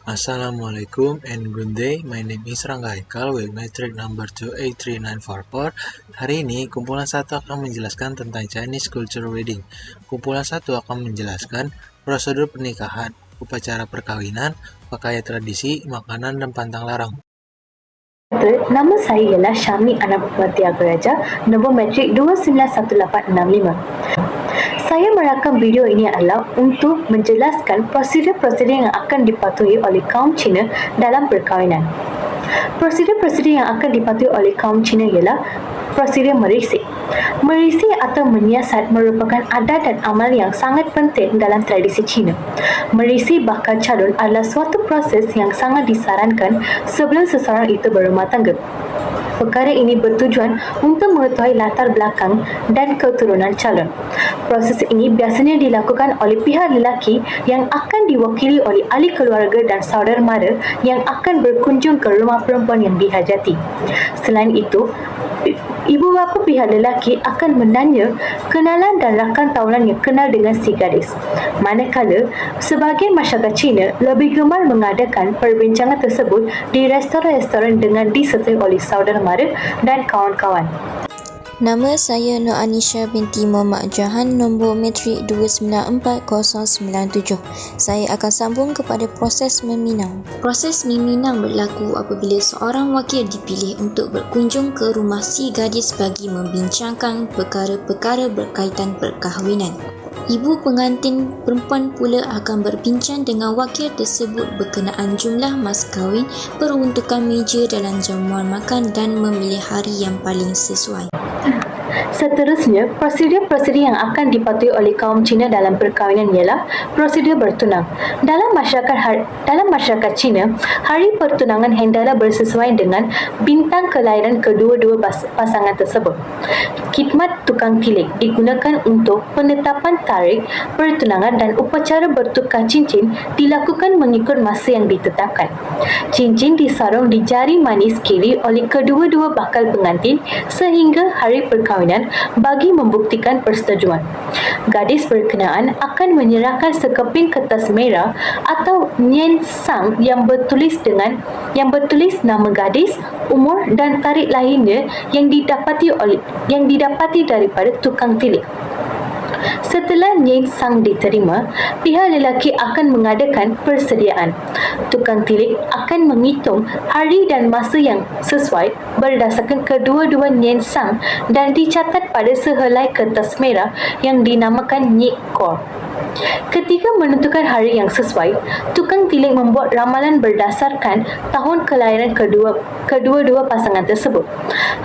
Assalamualaikum and good day. My name is Rangga Haikal with metric number 283944. Hari ini kumpulan 1 akan menjelaskan tentang Chinese Culture Wedding. Kumpulan 1 akan menjelaskan prosedur pernikahan, upacara perkawinan, pakaian tradisi, makanan, dan pantang larang. Nama saya ialah Syami Anapurwati Agaraja, nombor metrik 291865. Saya merakam video ini adalah untuk menjelaskan prosedur-prosedur yang akan dipatuhi oleh kaum Cina dalam perkahwinan. Prosedur-prosedur yang akan dipatuhi oleh kaum Cina ialah prosedur merisi. Merisi atau menyiasat merupakan adat dan amal yang sangat penting dalam tradisi Cina. Merisi bakal calon adalah suatu proses yang sangat disarankan sebelum seseorang itu berumah tangga. Perkara ini bertujuan untuk mengetahui latar belakang dan keturunan calon. Proses ini biasanya dilakukan oleh pihak lelaki yang akan diwakili oleh ahli keluarga dan saudara mara yang akan berkunjung ke rumah perempuan yang dihajati. Selain itu, ibu bapa pihak lelaki akan menanya kenalan dan rakan tahunan yang kenal dengan si gadis. Manakala, sebahagian masyarakat Cina lebih gemar mengadakan perbincangan tersebut di restoran-restoran dengan disertai oleh saudara mara dan kawan-kawan. Nama saya Nur Anisha binti Muhammad Jahan, nombor metrik 294097. Saya akan sambung kepada proses meminang. Proses meminang berlaku apabila seorang wakil dipilih untuk berkunjung ke rumah si gadis bagi membincangkan perkara-perkara berkaitan perkahwinan. Ibu pengantin perempuan pula akan berbincang dengan wakil tersebut berkenaan jumlah mas kahwin, peruntukan meja dalam jamuan makan dan memilih hari yang paling sesuai. Seterusnya, prosedur-prosedur yang akan dipatuhi oleh kaum Cina dalam perkahwinan ialah prosedur bertunang. Dalam masyarakat Cina, hari pertunangan hendaklah bersesuaian dengan bintang kelahiran kedua-dua pasangan tersebut. Khidmat tukang tilik digunakan untuk penetapan tarikh pertunangan dan upacara bertukar cincin dilakukan mengikut masa yang ditetapkan. Cincin disarung di jari manis kiri oleh kedua-dua bakal pengantin sehingga hari perkahwinan bagi membuktikan persetujuan. Gadis berkenaan akan menyerahkan sekeping kertas merah atau nyen sang yang bertulis nama gadis, umur dan tarikh lahirnya yang didapati daripada tukang tilik. Setelah nyen sang diterima, pihak lelaki akan mengadakan persediaan. Tukang tilik akan menghitung hari dan masa yang sesuai berdasarkan kedua-dua nyen sang dan dicatat pada sehelai kertas merah yang dinamakan nyik kor. Ketika menentukan hari yang sesuai, tukang tilik membuat ramalan berdasarkan tahun kelahiran kedua-dua pasangan tersebut.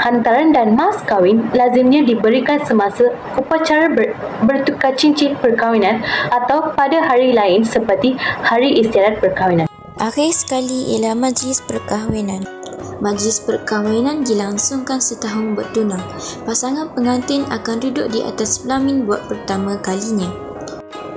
Hantaran dan mas kahwin lazimnya diberikan semasa upacara bertukar cincin perkahwinan atau pada hari lain seperti hari istiadat perkahwinan. Akhir sekali ialah majlis perkahwinan. Majlis perkahwinan dilangsungkan setahun bertunang. Pasangan pengantin akan duduk di atas pelamin buat pertama kalinya.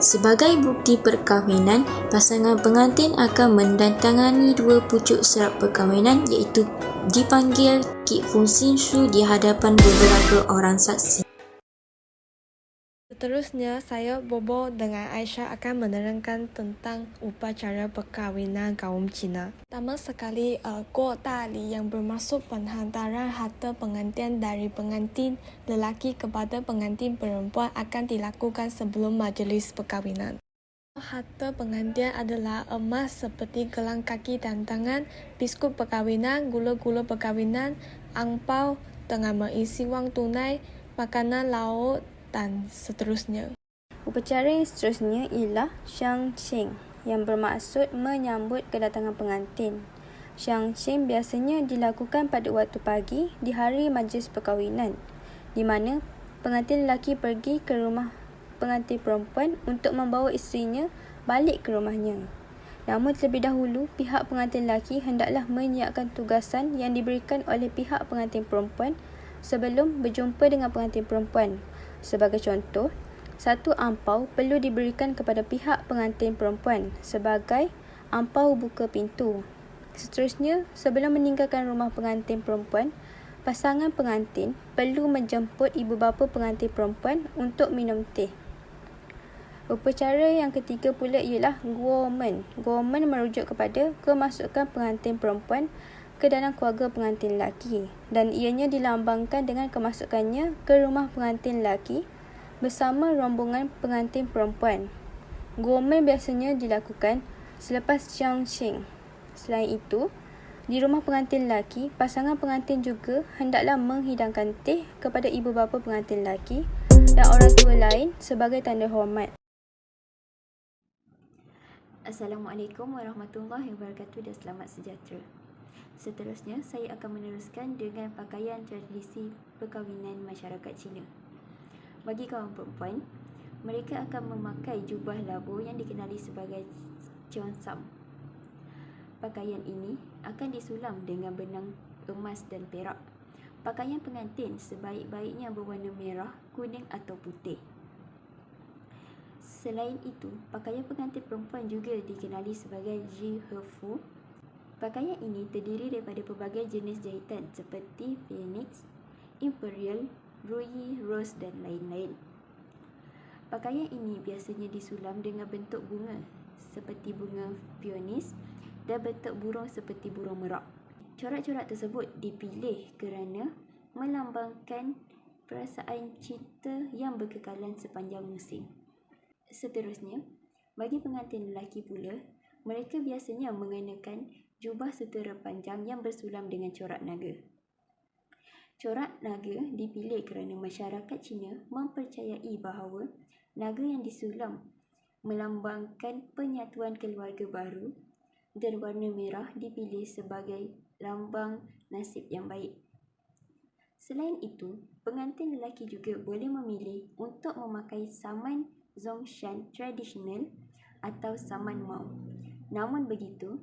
Sebagai bukti perkahwinan, pasangan pengantin akan mendatangani 2 pucuk surat perkahwinan iaitu dipanggil Kit Fung Sin Shu di hadapan beberapa orang saksi. Seterusnya, saya Bobo dengan Aisyah akan menerangkan tentang upacara perkahwinan kaum Cina. Pertama sekali, Guo Dali yang bermaksud penghantaran harta pengantin dari pengantin lelaki kepada pengantin perempuan akan dilakukan sebelum majlis perkahwinan. Harta pengantin adalah emas seperti gelang kaki dan tangan, biskut perkahwinan, gula-gula perkahwinan, angpau dengan mengisi wang tunai, makanan laut dan seterusnya. Upacara yang seterusnya ialah Shangqing yang bermaksud menyambut kedatangan pengantin. Shangqing biasanya dilakukan pada waktu pagi di hari majlis perkahwinan, di mana pengantin lelaki pergi ke rumah pengantin perempuan untuk membawa isterinya balik ke rumahnya. Namun terlebih dahulu, pihak pengantin lelaki hendaklah menyiapkan tugasan yang diberikan oleh pihak pengantin perempuan sebelum berjumpa dengan pengantin perempuan. Sebagai contoh, 1 ampau perlu diberikan kepada pihak pengantin perempuan sebagai ampau buka pintu. Seterusnya, sebelum meninggalkan rumah pengantin perempuan, pasangan pengantin perlu menjemput ibu bapa pengantin perempuan untuk minum teh. Upacara yang ketiga pula ialah Guomen. Guomen merujuk kepada kemasukan pengantin perempuan ke dalam keluarga pengantin lelaki dan ianya dilambangkan dengan kemasukannya ke rumah pengantin lelaki bersama rombongan pengantin perempuan. Guomen biasanya dilakukan selepas Jiangxing. Selain itu, di rumah pengantin lelaki, pasangan pengantin juga hendaklah menghidangkan teh kepada ibu bapa pengantin lelaki dan orang tua lain sebagai tanda hormat. Assalamualaikum warahmatullahi wabarakatuh dan selamat sejahtera. Seterusnya, saya akan meneruskan dengan pakaian tradisi perkahwinan masyarakat Cina. Bagi kaum perempuan, mereka akan memakai jubah labu yang dikenali sebagai cheongsam. Pakaian ini akan disulam dengan benang emas dan perak. Pakaian pengantin sebaik-baiknya berwarna merah, kuning atau putih. Selain itu, pakaian pengantin perempuan juga dikenali sebagai jihefu. Pakaian ini terdiri daripada pelbagai jenis jahitan seperti phoenix, imperial, ruyi, rose dan lain-lain. Pakaian ini biasanya disulam dengan bentuk bunga seperti bunga peonis dan bentuk burung seperti burung merak. Corak-corak tersebut dipilih kerana melambangkan perasaan cinta yang berkekalan sepanjang musim. Seterusnya, bagi pengantin lelaki pula, mereka biasanya mengenakan jubah sutera panjang yang bersulam dengan corak naga. Corak naga dipilih kerana masyarakat Cina mempercayai bahawa naga yang disulam melambangkan penyatuan keluarga baru dan warna merah dipilih sebagai lambang nasib yang baik. Selain itu, pengantin lelaki juga boleh memilih untuk memakai saman Zongshan tradisional atau saman Mao. Namun begitu,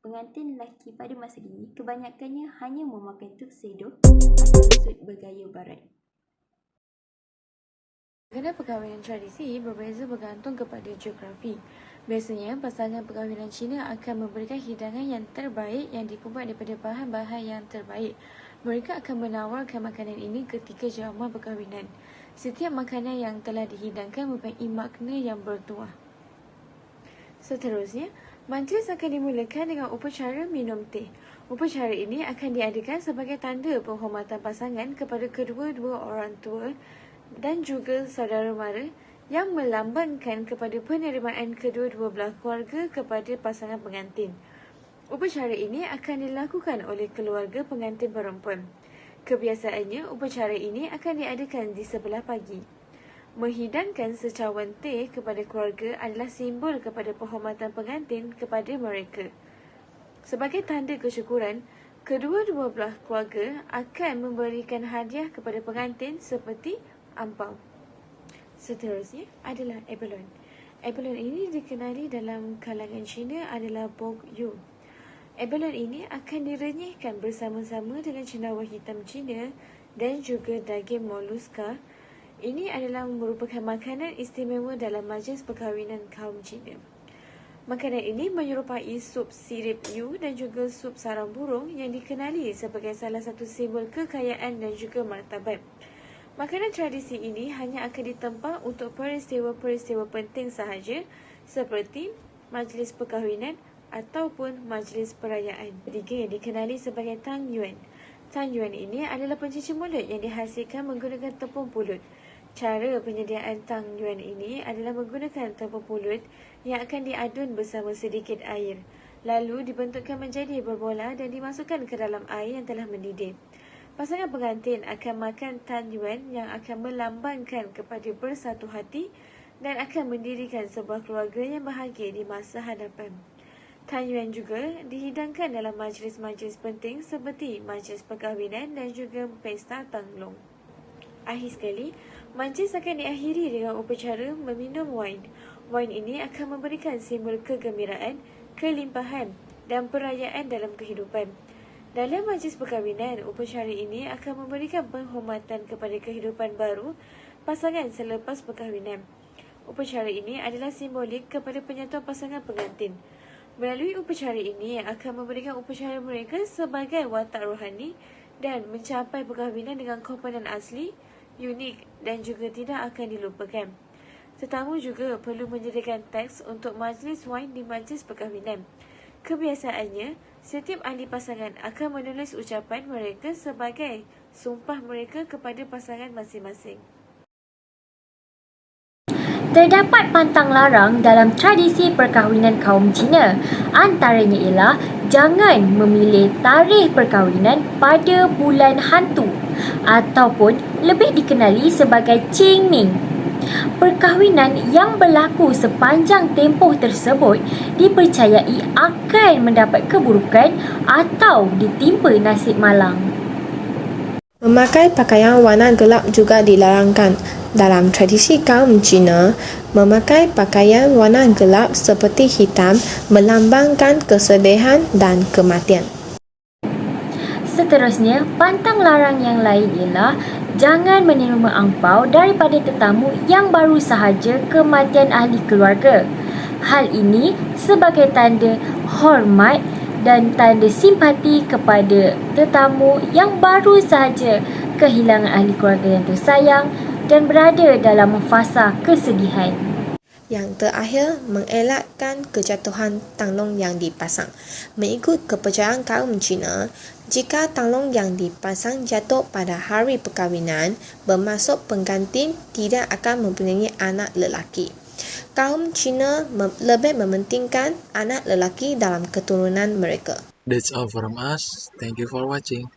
pengantin lelaki pada masa kini kebanyakannya hanya memakai tuxedo atau suit bergaya barat. Agenda perkahwinan tradisi berbeza bergantung kepada geografi. Biasanya, pasangan perkahwinan Cina akan memberikan hidangan yang terbaik yang dibuat daripada bahan-bahan yang terbaik. Mereka akan menawarkan makanan ini ketika jamuan perkahwinan. Setiap makanan yang telah dihidangkan mempunyai makna yang bertuah. Seterusnya, majlis akan dimulakan dengan upacara minum teh. Upacara ini akan diadakan sebagai tanda penghormatan pasangan kepada kedua-dua orang tua dan juga saudara mara yang melambangkan kepada penerimaan kedua-dua belah keluarga kepada pasangan pengantin. Upacara ini akan dilakukan oleh keluarga pengantin perempuan. Kebiasaannya, upacara ini akan diadakan di sebelah pagi. Menghidangkan secawan teh kepada keluarga adalah simbol kepada penghormatan pengantin kepada mereka. Sebagai tanda kesyukuran, kedua-dua belah keluarga akan memberikan hadiah kepada pengantin seperti ampau. Seterusnya adalah Abalone. Abalone ini dikenali dalam kalangan Cina adalah Bok Yu. Abalone ini akan direnyihkan bersama-sama dengan cendawan hitam Cina dan juga daging moluska. Ini adalah merupakan makanan istimewa dalam majlis perkahwinan kaum Cina. Makanan ini menyerupai sup sirip yu dan juga sup sarang burung yang dikenali sebagai salah satu simbol kekayaan dan juga martabat. Makanan tradisi ini hanya akan ditempa untuk peristiwa-peristiwa penting sahaja seperti majlis perkahwinan ataupun majlis perayaan. Ketiga yang dikenali sebagai Tang Yuan. Tang Yuan ini adalah pencuci mulut yang dihasilkan menggunakan tepung pulut. Cara penyediaan Tang Yuan ini adalah menggunakan tepung pulut yang akan diadun bersama sedikit air. Lalu dibentukkan menjadi berbola dan dimasukkan ke dalam air yang telah mendidih. Pasangan pengantin akan makan Tang Yuan yang akan melambangkan kepada bersatu hati dan akan mendirikan sebuah keluarga yang bahagia di masa hadapan. Tang Yuan juga dihidangkan dalam majlis-majlis penting seperti majlis perkahwinan dan juga pesta Tanglong. Akhir sekali, majlis akan diakhiri dengan upacara meminum wine. Wine ini akan memberikan simbol kegembiraan, kelimpahan dan perayaan dalam kehidupan. Dalam majlis perkahwinan, upacara ini akan memberikan penghormatan kepada kehidupan baru pasangan selepas perkahwinan. Upacara ini adalah simbolik kepada penyatuan pasangan pengantin. Melalui upacara ini akan memberikan upacara mereka sebagai watak rohani dan mencapai perkahwinan dengan komponen asli, unik dan juga tidak akan dilupakan. Tetamu juga perlu menyediakan teks untuk majlis wine di majlis perkahwinan. Kebiasaannya, setiap ahli pasangan akan menulis ucapan mereka sebagai sumpah mereka kepada pasangan masing-masing. Terdapat pantang larang dalam tradisi perkahwinan kaum Cina. Antaranya ialah jangan memilih tarikh perkahwinan pada bulan hantu ataupun lebih dikenali sebagai Qingming. Perkahwinan yang berlaku sepanjang tempoh tersebut dipercayai akan mendapat keburukan atau ditimpa nasib malang. Memakai pakaian warna gelap juga dilarangkan. Dalam tradisi kaum Cina, memakai pakaian warna gelap seperti hitam melambangkan kesedihan dan kematian. Seterusnya, pantang larang yang lain ialah jangan menerima angpau daripada tetamu yang baru sahaja kematian ahli keluarga. Hal ini sebagai tanda hormat dan tanda simpati kepada tetamu yang baru sahaja kehilangan ahli keluarga yang tersayang dan berada dalam fasa kesedihan. Yang terakhir, mengelakkan kejatuhan tanglong yang dipasang. Mengikut kepercayaan kaum Cina, jika tanglong yang dipasang jatuh pada hari perkahwinan, bermaksud pengantin tidak akan mempunyai anak lelaki. Kaum Cina lebih mementingkan anak lelaki dalam keturunan mereka. That's all from us. Thank you for watching.